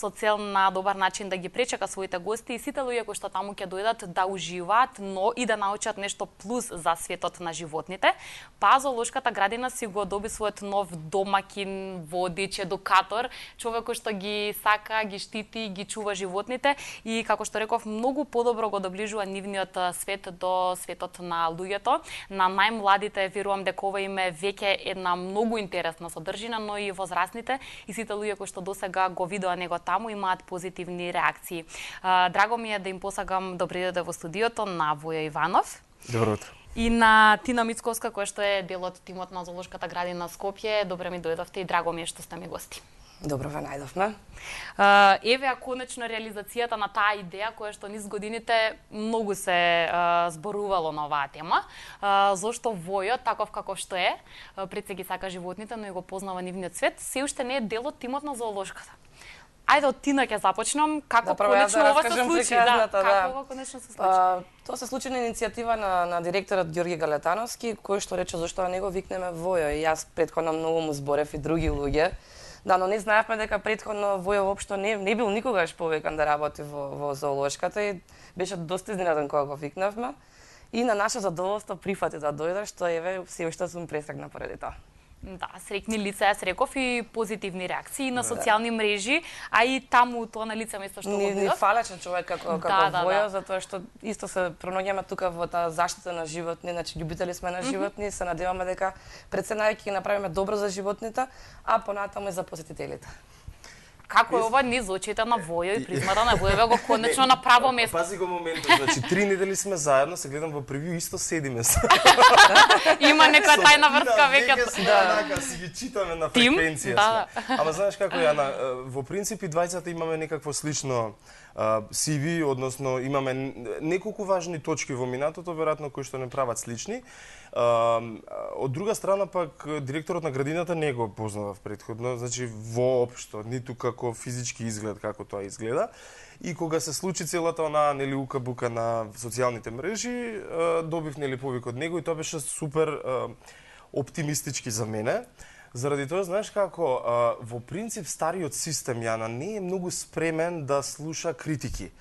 со цел на добар начин да ги пречека своите гости и сите луѓе кои што таму ќе дојдат да уживаат, но и да научат нешто плюс за светот на животните. Па зоолошката градина си го доби својот нов домакин, водич, едукатор, човек кој што ги сака, ги штити, ги чува животните и како што реков, многу подобро го доближува нивниот свет до светот на луѓето. На најмладите верувам дека ова им е веќе една многу интересна содржина, но и возрастните и сите луѓе кои што досега го видоа него таму имаат позитивни реакции. Драго ми е да им посагам добри дојде во студиото на Воја Иванов. Добро утро. И на Тина Мицковска, која што е дел од тимот на Зоолошката градина Скопје. Добре ми дојдовте и драго ми е што сте ми гости. Добро ве најдовме. Еве конечно реализацијата на таа идеја која што низ годините многу се зборувало на оваа тема. Зошто Војот, таков каков што е, пред се ги сака животните, но и го познава нивниот свет, се уште не е дел од тимот на Зоолошката. Ајде од Тина ќе започнам, како конечно ова се случи, како ова конечно се случи. Тоа се случи на иницијатива на директорот Ѓорги Галетановски, кој што рече зашто него викнеме Војо, и јас претходно многу му зборев и други луѓе. Да, но не знаевме дека претходно Војо воопшто не бил никогаш повикан да работи во зоолошката и беше доста изненаден кога го викнавме. И на наше задоволство прифати да дојде, што еве се уште сум пресрекна поради тоа. Да, срекни лица, јас реков и позитивни реакции на социјални мрежи, а и таму тоа на лице место што го видов. Ни фалечен човек како Војо, затоа што исто се пронаѓаме тука во таа заштита на животни, значи љубители сме на животни, се надеваме дека пред се најќе ќе направиме добро за животните, а понатаму и за посетителите. Како е ова низ очите на Војо и призмата на Војо го конечно на право место. Пази го моментот, значи 3 недели сме заедно, се гледам во превиу исто седиме. Има некоја тајна врска веќе. Да, си ги читаме на фреквенција. Ама знаеш како Јана, во принцип и двајцата имаме некакво слично CV, односно имаме неколку важни точки во минатото, веројатно кои што не прават слични. Од друга страна пак директорот на градината не го познавав претходно, значи воопшто, ниту како физички изглед како тоа изгледа. И кога се случи целата онаа нели ука-бука на социјалните мрежи, добив нели повик од него и тоа беше супер оптимистички за мене. Заради тоа, знаеш како, во принцип стариот систем, Јана, не е многу спремен да слуша критики.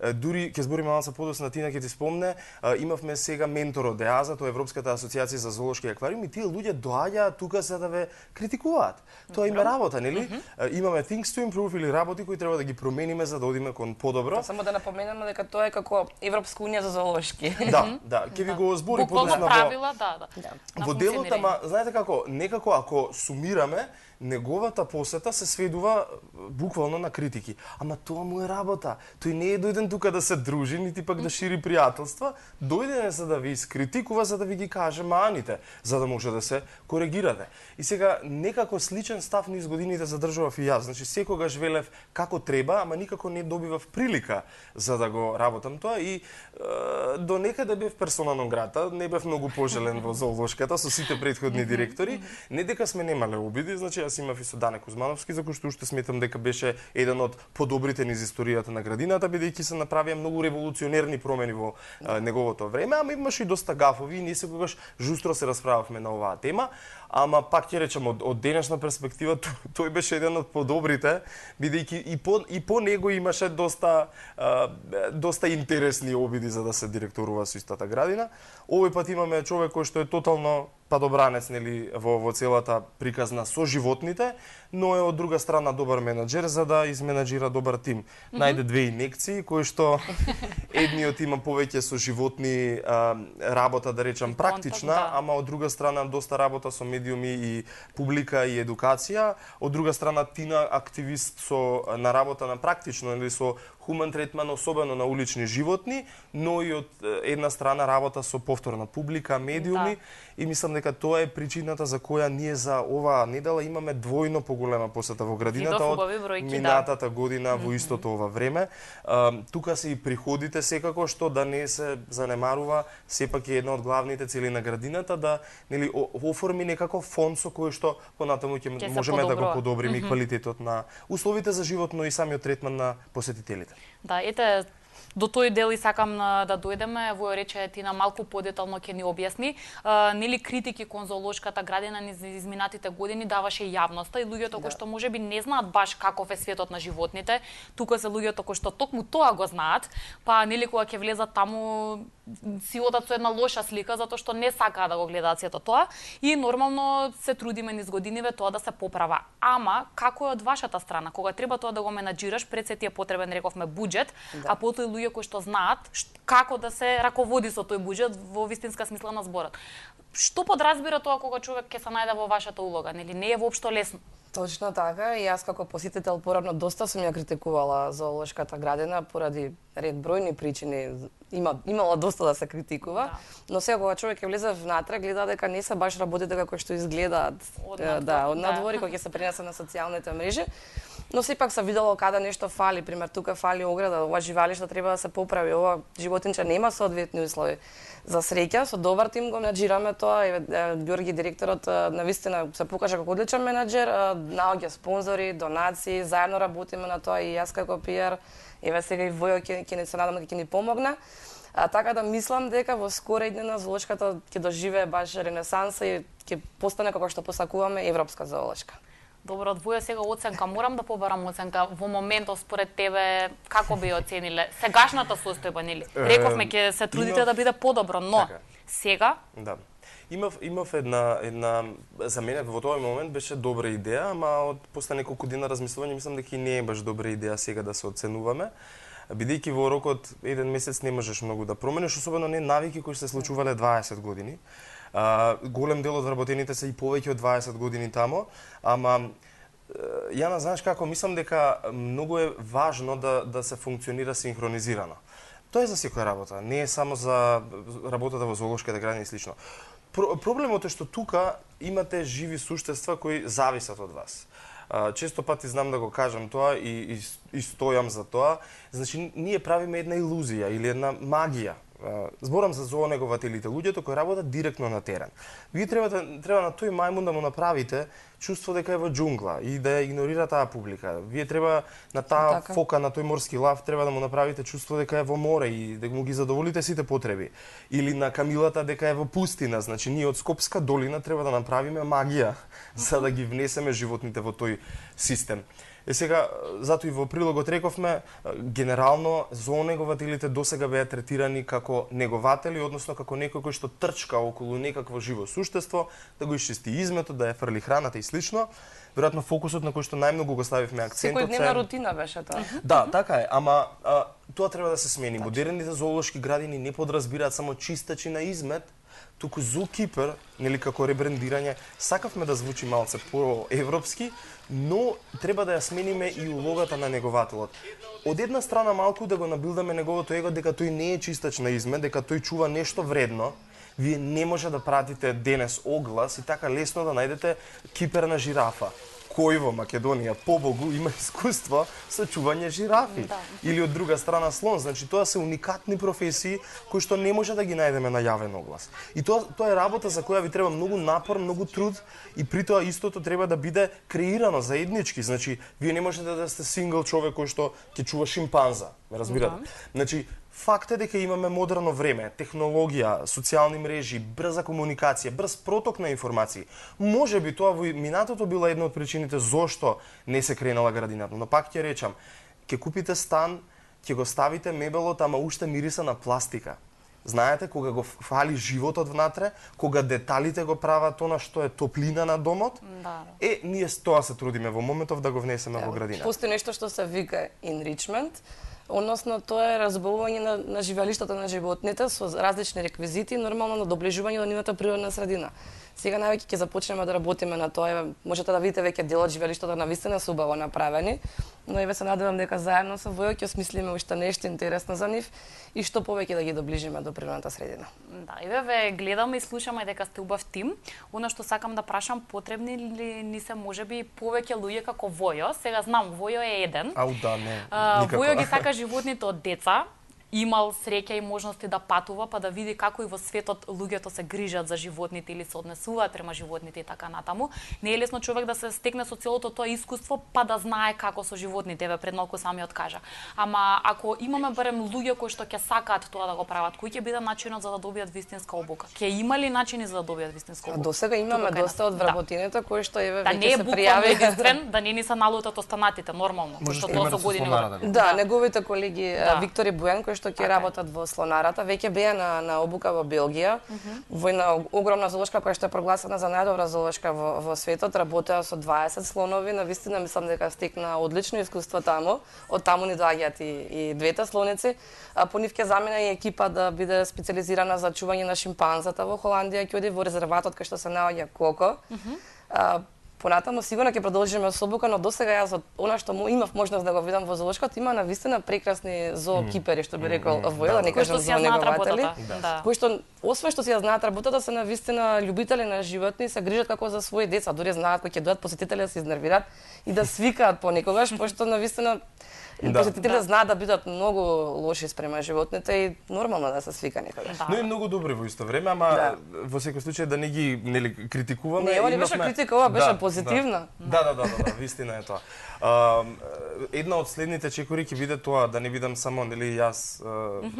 Дури, ќе збориме малку подоцна, Тина ќе ти спомне, имавме сега ментор од ЕАЗа, тоа е Европската асоциација за зоолошки аквариум, и тие луѓе доаѓаат тука за да ве критикуваат. Тоа им е работа, нели? Имаме things to improve или работи кои треба да ги промениме за да одиме кон подобро. Само да напоменеме дека тоа е како Европска унија за зоолошки. Да, ќе ви го збори подоцна правила, во делот, ама знаете како, некако ако сумираме, неговата посета се сведува буквално на критики. Ама тоа му е работа. Тој не е дојден тука да се дружи, нити пак да шири пријателства, дојден е за да ви искритикува, за да ви ги каже маните, за да може да се коригирате. И сега некако сличен став низ годините задржував и јас. Значи секогаш велев како треба, ама никако не добивав прилика за да го работам тоа и до некаде бев персона нон грата, не бев многу пожелен во зоолошката со сите претходни директори. Не дека сме немале обиди, значи јас имав и со Дане Кузмановски, за кој што уште сметам дека беше еден од подобрите низ историјата на градината, бидејќи се направија многу револуционерни промени во неговото време, ама имаше и доста гафови и ние секогаш жустро се расправавме на оваа тема. Ама пак ќе речам од денешна перспектива тој беше еден од подобрите, бидејќи и по него имаше доста интересни обиди за да се директорува со истата градина. Овој пат имаме човек кој што е тотално падобранец нели во целата приказна со животните, но е од друга страна добар менаџер за да изменаџира добар тим. Најде две инекции кои што едниот има повеќе со животни работа, да речам практична, ама од друга страна доста работа со медиуми и публика и едукација, од друга страна Тина активист на работа на практично или со хуман третман, особено на улични животни, но и од една страна работа со повторна публика, медиуми, и мислам дека тоа е причината за која ние за оваа недела имаме двојно поголема посета во градината од минатата година во истото ова време. Тука се и приходите секако, што да не се занемарува, сепак е една од главните цели на градината да нели оформи некако фонд со кој што понатаму ќе можеме да го подобриме и квалитетот на условите за живот, но и самиот третман на посетителите. Да, ете, До тој дел и сакам да дојдеме, Војо рече ти на малку подетално ќе ни објасни. Нели критики кон зоолошката градина низ изминатите години даваше јавноста и луѓето кои што можеби не знаат баш каков е светот на животните, тука се луѓето кои што токму тоа го знаат, па нели кога ќе влезат таму си одат со една лоша слика затоа што не сакаат да го гледаат сето тоа и нормално се трудиме низ годиниве тоа да се поправа. Ама како е од вашата страна кога треба тоа да го менаџираш, пред се ти е потребен рековме буџет, а потоа и луѓе кои што знаат како да се раководи со тој буџет во вистинска смисла на зборот. Што подразбира тоа кога човек ќе се најде во вашата улога, нели не е воопшто лесно? Точно така, и јас како посетител порано доста сум ја критикувала зоолошката градина поради ред бројни причини. Имала доста да се критикува, но сега кога човек ќе влезе внатре, гледа дека не се баш работите како што изгледаат од надвор, кога ќе се пренесе на социјалните мрежи. Но сепак се видело каде нешто фали, пример тука фали ограда, ова живалиште треба да се поправи, ова животинче нема соодветни услови. За среќа, со добар тим го менаџираме тоа, Ѓорги директорот навистина се покажа како одличен менаџер, наоѓа спонзори, донации, заедно работиме на тоа и јас како пиар, еве сега и Војо ќе се надам дека ќе ни помогне. Така да мислам дека во скора иднина зоолошката ќе доживее баш ренесанса и ќе постане како што посакуваме европска зоолошка. Добро, од Војо сега оценка, морам да побарам оценка. Во моментов според тебе како би оцениле сегашната состојба, нели? Рековме ќе се трудите да биде подобро, но сега? Да. Имав една за мене во тој момент беше добра идеја, ама после неколку дена размислување мислам дека и не е баш добра идеја сега да се оценуваме. Бидејќи во рокот еден месец не можеш многу да промениш, особено не навики кои се случувале 20 години. Голем дел од вработените се и повеќе од 20 години тамо, ама Јана, знаеш како, мислам дека многу е важно да се функционира синхронизирано. Тоа е за секоја работа, не е само за работата во зоолошките градини и слично. Проблемот е што тука имате живи суштества кои зависат од вас. Често пати знам да го кажам тоа и стојам за тоа. Значи, ние правиме една илузија или една магија. Зборам за зоонегователите, луѓето кои работат директно на терен. Вие треба на тој мајмун да му направите чувство дека е во џунгла и да ја игнорира таа публика. Вие треба на таа фока, на тој морски лав, треба да му направите чувство дека е во море и дека му ги задоволите сите потреби. Или на камилата дека е во пустина. Значи, ние од Скопска долина треба да направиме магија за да ги внесеме животните во тој систем. Сега, затоа и во прилогот рековме, генерално зоонегователите досега беа третирани како негователи, односно како некој кој што трчка околу некакво живо суштество, да го исчисти изметот, да ја фрли храната и слично. Веројатно фокусот на кој што најмногу го ставивме акцентот секојдневна рутина беше тоа. Да, така е, ама тоа треба да се смени. Модерните зоолошки градини не подразбираат само чистачи на измет, туку зоокипер, нели како ребрендирање, сакавме да звучи малце по-европски, но треба да ја смениме и улогата на негователот. Од една страна малку да го набилдаме неговото его дека тој не е чистач на измет, дека тој чува нешто вредно. Вие не може да пратите денес оглас и така лесно да најдете кипер на жирафа. Кој во Македонија, побогу, има искуство со чување жирафи. Или од друга страна слон. Значи, тоа се уникатни професии кои што не може да ги најдеме на јавен оглас. И тоа е работа за која ви треба многу напор, многу труд и при тоа истото треба да биде креирано заеднички. Значи, вие не можете да сте сингл човек кој што ќе чува шимпанза, ме разбирате? Значи, факт е дека имаме модерно време, технологија, социјални мрежи, брза комуникација, брз проток на информации. Може би тоа во минатото била една од причините зошто не се кренала градината. Но пак ќе речам, ќе купите стан, ќе го ставите мебелот, ама уште мириса на пластика. Знаете, кога го фали животот внатре, кога деталите го прават она што е топлина на домот, ние тоа се трудиме во моментов да го внесеме во градината. Постои нешто што се вика enrichment, односно тоа е разбавување на живеалиштата на животните со различни реквизити, нормално на доближување до нивната природна средина. Сега највеќе ќе започнеме да работиме на тоа. Можете да видите веќе дел од живеалиштата навистина се убаво направени, но еве се надевам дека заедно со Војо ќе осмислиме уште нешто интересно за нив и што повеќе да ги доближиме до природната средина. Да, еве ве гледаме и слушаме дека сте убав тим. Она што сакам да прашам, потребни ли ни се можеби повеќе луѓе како Војо? Сега знам, Војо е еден. Ау да, не. Војо ги сака животните од деца. имал среќа и можности да патува, па да види како и во светот луѓето се грижат за животните или се однесуваат према животните и така натаму. Не е лесно човек да се стекне со целото тоа искуство, па да знае како со животните, пред малку самиот кажа. Ама ако имаме барем луѓе кои што ќе сакаат тоа да го прават, кој ќе биде начинот за да добијат вистинска обука? Ќе има ли начини за да добијат вистинска обука? До сега имаме доста од вработените кои што веќе се пријави. Да не е единствен, да не ни се налутат останатите нормално, што тоа со години. Да, неговите колеги Виктор и Бојан кои што ќе работат во слонарата, веќе беа на обука во Белгија, во една огромна зоолошка која што е прогласена за најдобра зоолошка во светот, работеа со 20 слонови, навистина мислам дека стекна одлично искуство таму. Од таму ни доаѓаат и двете слоници. По нив ќе замина и екипа да биде специализирана за чување на шимпанзата во Холандија, ќе оди во резерватот кај што се наоѓа Коко. Понатаму сигурно ќе продолжиме со обука, но досега јас од она што имав можност да го видам во зоолошкот, има навистина прекрасни зоокипери, што би рекол Војла, не кажам зоонегователи, кои што освен што си ја знаат работата, се навистина љубители на животни, се грижат како за своји деца, дури знаат кои ќе дојдат посетители да се изнервираат и да свикаат понекогаш, пошто навистина посетителите знаат да бидат многу лоши спрема животните и нормално да се свика некогаш. Но и многу добри во исто време, ама во секој случај да не ги критикуваме. Не, ова не беше критика, ова беше позитивна. Да, вистина е тоа. Една од следните чекори ќе биде тоа, да не бидам само јас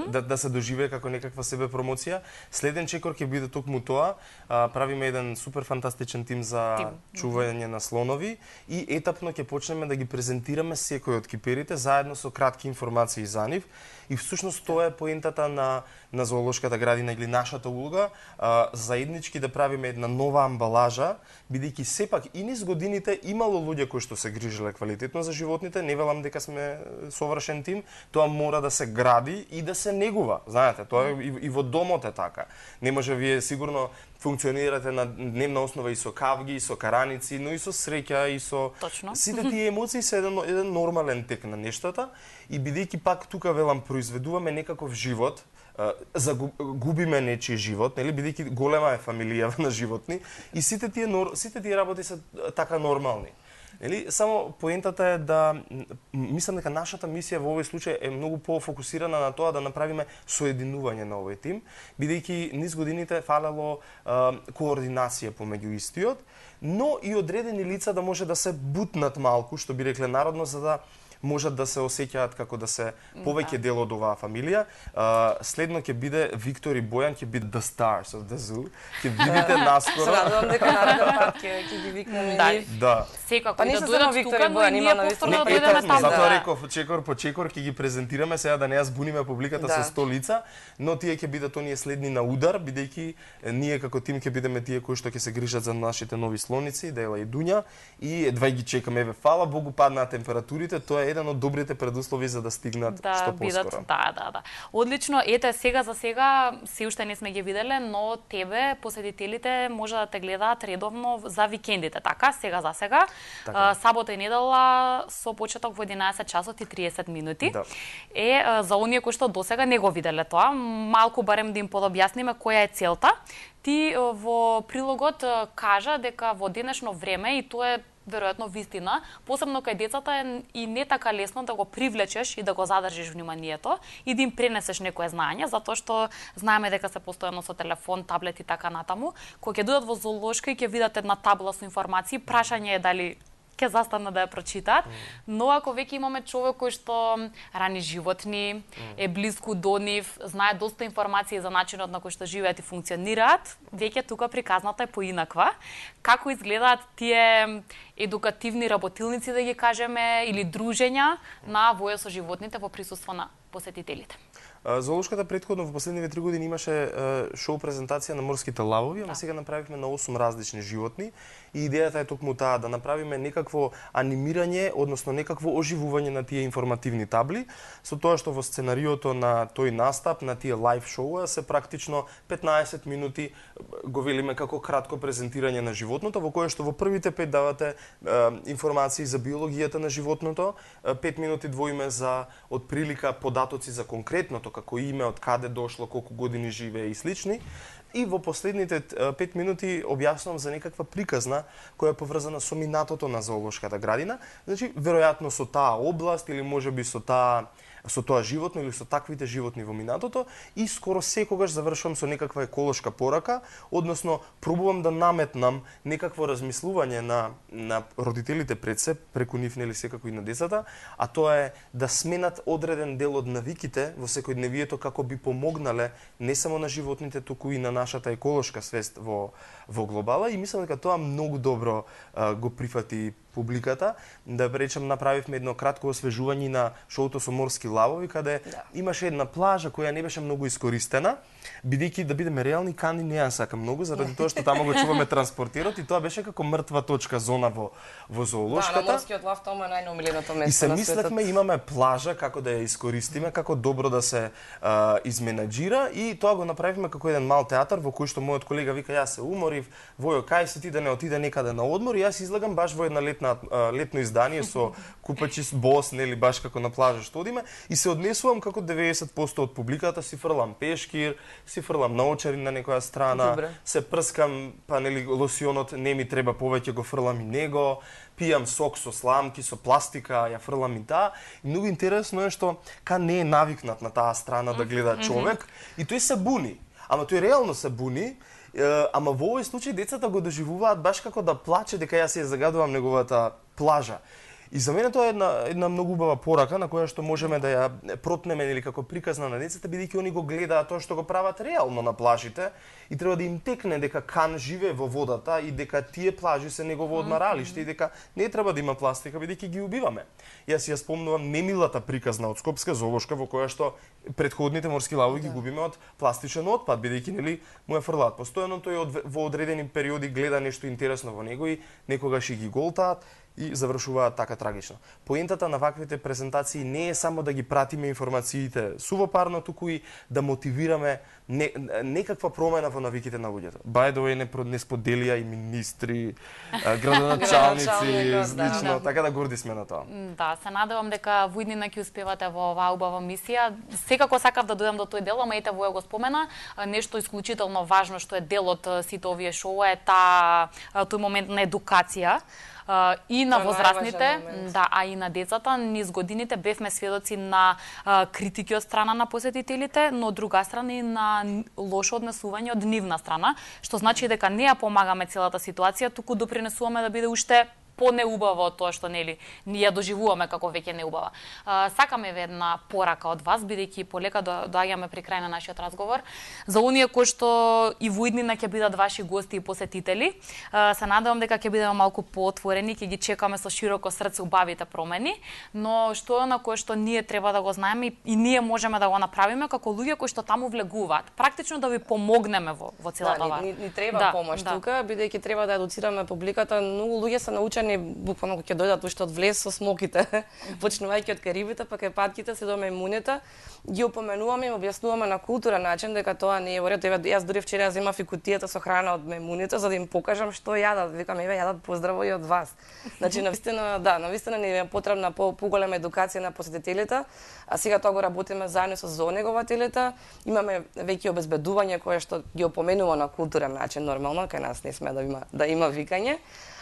да се доживее како некаква себе промоција. Следен чекор ќе биде токму тоа. Правиме еден супер фантастичен тим за чување на слонови и етапно ќе почнеме да ги презентираме секој од киперите заедно со кратки информации за нив. И всушност тоа е поентата на зоолошката градина или нашата улога, заеднички да правиме една нова амбалажа, бидејќи сепак и низ годините имало луѓе кои што се грижеле квалитетно за животните, не велам дека сме совршен тим, тоа мора да се гради и да се негува. Знаете, тоа и во домот е така. Не може вие сигурно функционирате на дневна основа и со кавги, и со караници, но и со среќа, и со... Точно. Сите тие емоции се еден нормален тек на нештата и бидејќи пак тука велам произведуваме некаков живот, загубиме нечи живот, нели, бидејќи голема е фамилија на животни и сите тие работи се така нормални. Нели, само поентата е да мислам дека нашата мисија во овој случај е многу пофокусирана на тоа да направиме соединување на овој тим, бидејќи низ годините фалело координација помеѓу истиот, но и одредени лица да може да се бутнат малку, што би рекле народно, за да можат да се осеќаат како да се повеќе дел од оваа фамилија. Следно ќе биде Виктор и Бојан, ќе биде the stars of the zoo. Ќе видите наскоро. Се надевам дека нареден пат ќе ги викнеме нив. Да. Секако па да дојдат тука, но и ние повторно да дојдеме таму. Затоа реков чекор по чекор ќе ги презентираме, сега да не ја збуниме публиката со 100 лица, но тие ќе бидат оние следни на удар, бидејќи ние како тим ќе бидеме тие кои што ќе се грижат за нашите нови слоници, Дела и Дуња, и едва ги чекаме. Еве, фала Богу, паднаа температурите, тоа е еден од добрите предуслови за да стигнат што поскоро. Да. Одлично. Ете, сега за сега се уште не сме ги виделе, но тебе посетителите може да те гледаат редовно за викендите, така? Сега за сега. Така. Сабота и недела со почеток во 11 часот и 30 минути. Да. За оние кои што досега не го виделе тоа, малку барем да им подобјасниме која е целта. Ти во прилогот кажа дека во денешно време, и тоа е веројатно вистина, посебно кај децата е и не така лесно да го привлечеш и да го задржиш вниманието и да им пренесеш некое знаење, затоа што знаеме дека се постојано со телефон, таблет и така натаму. Кога ќе дојдат во зоолошка и ќе видат една табла со информации, прашање е дали ќе застанат да ја прочитаат, но ако веќе имаме човек кој што рани животни, е близко до нив, знае доста информации за начинот на кој што живеат и функционираат, веќе тука приказната е поинаква. Како изгледаат тие едукативни работилници, да ги кажеме, или дружења на воја со животните во присуство на посетителите? Зоолошката претходно во последниве 3 години имаше шоу презентација на морските лавови, ама сега направивме на 8 различни животни и идејата е токму таа да направиме некакво анимирање, односно некакво оживување на тие информативни табли, со тоа што во сценариото на тој настап, на тие лайв шоуа се практично 15 минути го велиме како кратко презентирање на животното, во кое што во првите 5 давате информации за биологијата на животното, 5 минути двоиме за отприлика податоци за конкретното, како име, од каде дошло, колку години живее и слични. И во последните 5 минути објаснувам за некаква приказна која е поврзана со минатото на зоолошката градина. Значи, веројатно со таа област или можеби со тоа животно или со таквите животни во минатото, и скоро секогаш завршувам со некаква еколошка порака, односно пробувам да наметнам некакво размислување на родителите пред се, преку нив нели секако и на децата, а тоа е да сменат одреден дел од навиките во секојдневието како би помогнале не само на животните, туку и на нашата еколошка свест во глобала, и мислам дека тоа многу добро го прифати публиката. Да речем, направивме едно кратко освежување на шоуто со морски лавови, каде имаше една плажа која не беше многу искористена, бидејќи, да бидеме реални, Канди не ја сака многу, заради тоа што таму го чуваме транспортирот, и тоа беше како мртва точка зона во зоолошката. Да, на морскиот лав тоа е најнаомиленото место. И се мислевме, имаме плажа, како да ја искористиме, како добро да се изменаџира, и тоа го направивме како еден мал театар во кој што мојот колега вика: јас се уморив, Војо, кај се ти да не отиде некаде на одмор, и јас излагам баш во една летно издание со купачи бос, нели, баш како на плажа што одиме, и се однесувам како 90% од публиката, си фрлам пешкир, си фрлам наочари на некоја страна, се прскам, па нели лосионот не ми треба повеќе, го фрлам и него, пијам сок со сламки, со пластика, ја фрлам и таа. И многу интересно е што не е навикнат на таа страна да гледа човек, и тој се буни. Ама тој реално се буни. Ама во овој случај децата го доживуваат баш како да плаче дека јас ја загадувам неговата плажа. И за мене тоа е една многу убава порака на која што можеме да ја протнеме или како приказна на децата, бидејќи они го гледаат тоа што го прават реално на плажите, и треба да им текне дека Кан живее во водата и дека тие плажи се негово одмаралиште и дека не треба да има пластика, бидејќи ги убиваме. Јас ја спомнувам немилата приказна од Скопска зоолошка во која што претходните морски лавови ги губиме од пластичен отпад, бидејќи нели му ја фрлаат постојано, тој во одредени периоди гледа нешто интересно во него и некогаш и ги голтаат и завршуваат така трагично. Поентата на ваквите презентации не е само да ги пратиме информациите сувопарно, туку и да мотивираме некаква промена во навиките на луѓето. By the way, не споделија и министри, градоначалници, лично, така да горди сме на тоа. Да, се надевам дека во иднина ќе успевате во оваа убава мисија. Секако сакав да дојдам до тој дел, ама ете Воја го спомена, нешто исклучително важно што е дел од сите овие шоуа е тој момент на едукација и на возрастните, да, а и на децата. Низ годините бевме сведоци на критики од страна на посетителите, но од друга страна и на лошо однесување од нивна страна, што значи дека не ја помагаме целата ситуација, туку допринесуваме да биде уште по-неубаво од тоа што нели ја доживуваме како веќе неубава. Сакаме една порака од вас, бидејќи полека доаѓаме при крај на нашиот разговор. За оние кои што и во иднина ќе бидат ваши гости и посетители, се надевам дека ќе бидеме малку поотворени, ќе ги чекаме со широко срце убавите промени, но што е на кое што ние треба да го знаеме и ние можеме да го направиме како луѓе кои што таму влегуваат. Практично да ви помогнеме во целата ова. Ни треба помош тука, бидејќи треба да едуцираме публиката. Многу луѓе се научени буквално кога ќе дојдат уште од влез со смоките, почнувајќи од карибите, па кај патките се до мејмуните, ги опоменуваме и објаснуваме на културен начин дека тоа не е во ред. Јас дури вчера земав и кутијата со храна од мејмуните за да им покажам што јадат. Викам, еве јадат поздраво и од вас. Значи навистина ни е потребна поголема едукација на посетителите, а сега тоа го работиме заедно со зоонегователите. Имаме веќе обезбедување кое што ги опоменува на културен начин нормално, кај нас не сме да има викање.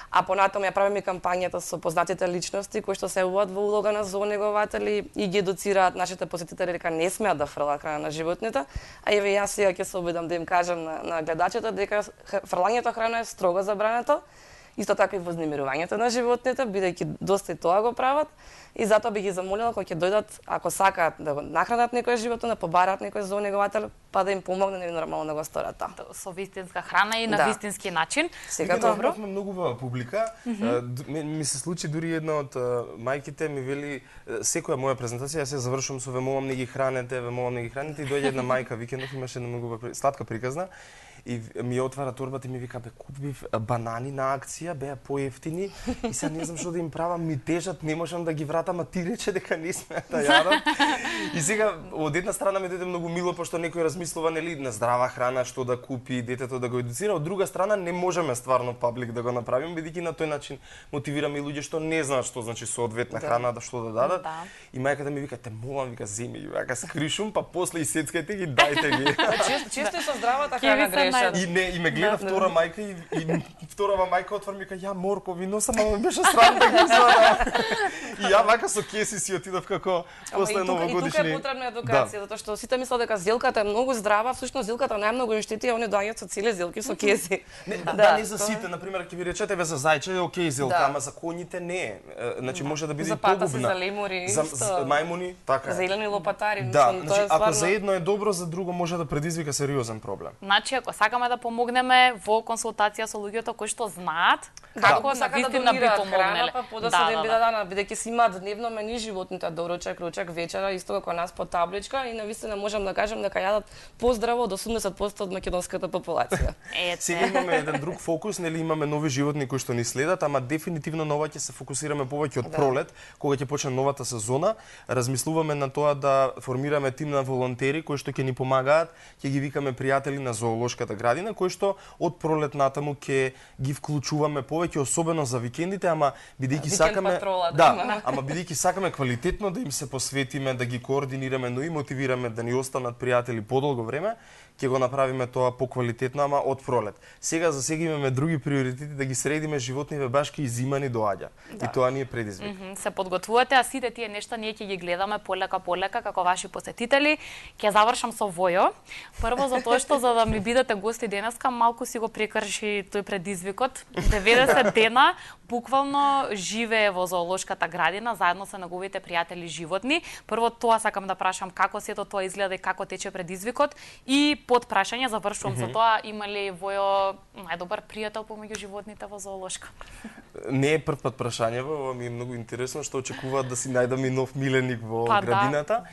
А понатаму ја правиме кампањата со познатите личности кои што се јавуваат во улога на зоонегователи и ги едуцираат нашите посетители дека не смеат да фрлаат храна на животните. А еве јас сега ќе се обидам да им кажам на гледачите дека фрлањето храна е строго забрането. Исто така и вознемирувањето на животните, бидејќи доста и тоа го прават. И затоа би ги замолила кога ќе дојдат, ако сакаат да го нахранат некој животно, да побараат некој зоонеговател, па да им помогне нормално да го сторат тоа. Со вистинска храна и на вистински начин. Сега добро. Имаме многу убава публика. Ми се случи дури една од мајките ми вели секоја моја презентација јас ја завршувам со вемолам не ги хранете, и дојде една мајка викендов, имаше една многу сладка приказна. И ми отвара торбата и ми вика, бе, купив банани на акција, беа поевтини и сега не знам што да им правам, ми тежат, не можам да ги вратам јадат, ама ти рече дека не смеат да јадат. И сега од една страна ми дојде многу мило пошто некој размислува нели на здрава храна, што да купи, детето да го едуцира, од друга страна не можеме стварно паблик да го направиме, бидејќи на тој начин мотивираме и луѓе што не знаат што значи соодветна храна да што да дадат. И мајката ми вика те молам, вика земи ги, вака скришум, па после исецкајте ги, дајте ги. Често со здравата храна грешат. И ме гледа втора мајка и вторава мајка отвори ми вика ја Морко, вино сама ме беше срам да ги извадам. И ја вака со кеси си отидов како после новогодишни. И тука е потребна едукација, затоа што сите мислат дека зелката е многу здрава, всушност зелката најмногу им штети, а они доаѓаат со целе зелки со кеси. Не за сите, на пример, ќе ви речете за зајче е окей зелка, ама за коњите не е. Значи може да биде и погубна. За патаси, за лемури, за мајмуни, така. За елени лопатари, да, значи ако за едно е добро, за друго може да предизвика сериозен проблем. Значи ако сакаме да помогнеме во консултација со луѓето кои што знаат како на вистина би помогнеле. Па подоцна дена, бидејќи си имаат дневно мени животните, доручак, ручак, вечера, исто како нас по табличка и навистина можам да кажам дека јадат поздраво од 80% од македонската популација. Сега имаме еден друг фокус, нели имаме нови животни кои што ни следат, ама дефинитивно на ова ќе се фокусираме повеќе од пролет, кога ќе почне новата сезона. Размислуваме на тоа да формираме тим на волонтери кои што ќе ни помагаат, ќе ги викаме пријатели на зоолошката градина, кои што од пролет натаму ќе ги вклучуваме повеќе, особено за викендите, ама бидејќи сакаме ама бидејќи сакаме квалитетно да им се посветиме, да ги координираме, но и мотивираме да ни останат пријатели подолго време, ќе го направиме тоа поквалитетно, ама од пролет. Сега за сега имаме други приоритети да ги средиме животниве баш кај зимани доаѓа. И тоа ни е предизвик. Се подготвувате, а сите тие нешта ние ќе ги гледаме полека како ваши посетители. Ќе завршам со Војо. Прво затоа што за да ми бидете гости денеска, малку си го прекрши тој предизвикот. 90 дена буквално живее во зоолошката градина заедно со неговите пријатели животни. Прво тоа сакам да прашам како сето тоа изгледа и како тече предизвикот и под прашање завршувам со тоа, има ли Војо најдобар пријател помеѓу животните во зоолошка? Не е прв пат прашањево, ова ми е многу интересно што очекуваат да си најдам и нов миленик во градината.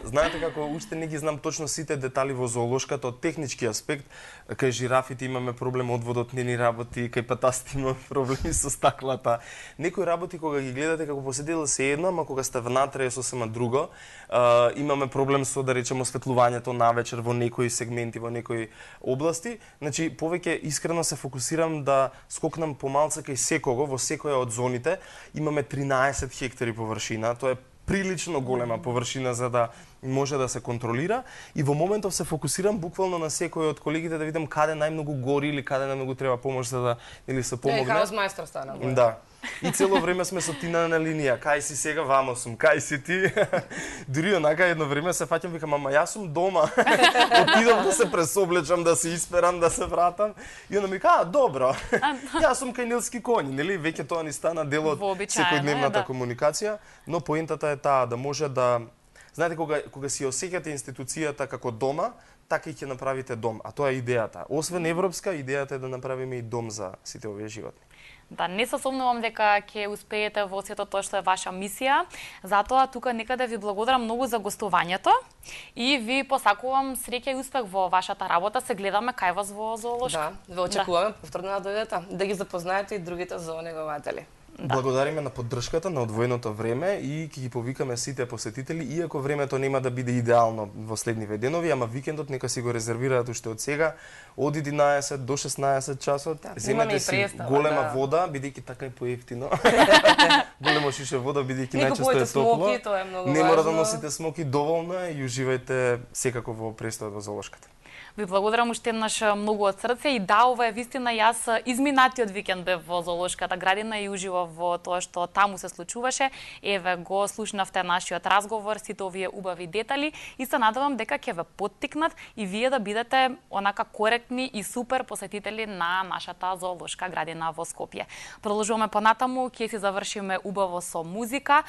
Знаете како уште не ги знам точно сите детали во зоолошката од технички аспект. Кај жирафите имаме проблем, одводот не ни работи, кај патасите имаме проблеми со стаклата. Некои работи кога ги гледате како посетител се едно, ама кога сте внатре е сосема друго. Имаме проблем со да речеме осветлувањето навечер во некои сегменти, во некои области. Значи повеќе искрено се фокусирам да скокнам помалце кај секого во секоја од зоните. Имаме 13 хектари површина, тоа е прилично голема површина за да може да се контролира и во моментов се фокусирам буквално на секој од колегите да видам каде најмногу гори или каде најмногу треба помош за да или се помогне. Хаусмајстор стана. Да. И цело време сме со Тина на линија. Кај си сега, вамо сум, кај си ти? Дури онака едно време се фаќам, викам, ама јас сум дома. Отидам да се пресоблечам, да се исперам, да се вратам. И она ми кажа, добро. Јас сум кај нилски коњи, нели? Веќе тоа ни стана дел од секојдневната комуникација, но поентата е таа да може да знаете кога си осеќате институцијата како дома, така и ќе направите дом, а тоа е идејата. Освен европска, идејата е да направиме и дом за сите овие животни. Да, не се сомнувам дека ќе успеете во сето тоа што е ваша мисија. Затоа тука нека да ви благодарам многу за гостувањето и ви посакувам среќа и успех во вашата работа. Се гледаме кај вас во зоолошка. Да, ве очекуваме повторно да дојдете, да ги запознаете и другите зоонегователи. Да. Благодариме на поддршката на одвоеното време и ќе ги повикаме сите посетители, иако времето нема да биде идеално во следниве денови, ама викендот нека си го резервираат уште од сега, од 11 до 16 часот. Земете си голема вода, бидејќи така е поевтино. Големо шише вода, бидејќи најчесто е топло. Не мора да носите смоки, доволно е и уживајте секако во престојот во зоолошката. Ви благодарам уште еднаш многу од срце и да, ова е вистина, јас изминатиот викенд бев во зоолошката градина и уживав во тоа што таму се случуваше. Еве го слушнавте нашиот разговор, сите овие убави детали и се надевам дека ќе ве поттикнат и вие да бидете онака коректни и супер посетители на нашата зоолошка градина во Скопје. Продолжуваме понатаму, ќе си завршиме убаво со музика.